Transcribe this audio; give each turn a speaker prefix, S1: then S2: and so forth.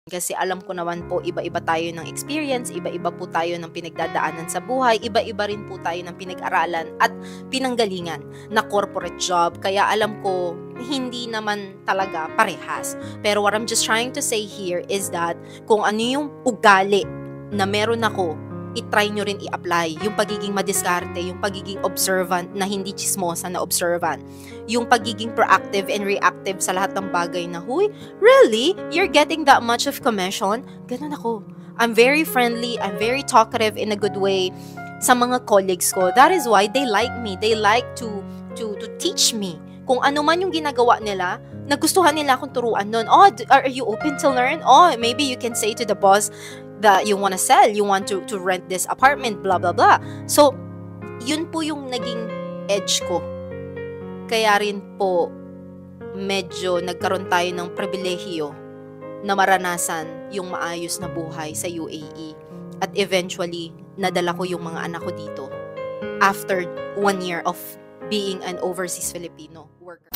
S1: Kasi alam ko naman po, iba-iba tayo ng experience, iba-iba po tayo ng pinagdadaanan sa buhay, iba-iba rin po tayo ng pinag-aralan at pinanggalingan na corporate job. Kaya alam ko, hindi naman talaga parehas. Pero what I'm just trying to say here is that kung ano yung ugali na meron ako, i-try nyo rin i-apply. Yung pagiging madiskarte, yung pagiging observant na hindi chismosa na observant. Yung pagiging proactive and reactive sa lahat ng bagay na, huy, really? You're getting that much of commission? Ganun ako. I'm very friendly, I'm very talkative in a good way sa mga colleagues ko. That is why they like me. They like to teach me. Kung ano man yung ginagawa nila, nagustuhan nila akong turuan nun. Oh, are you open to learn? Oh, maybe you can say to the boss that you want to sell, you want to rent this apartment, blah, blah, blah. So, yun po yung naging edge ko. Kaya rin po, medyo nagkaroon tayo ng pribilehiyo na maranasan yung maayos na buhay sa UAE. At eventually, nadala ko yung mga anak ko dito after 1 year of being an overseas Filipino worker.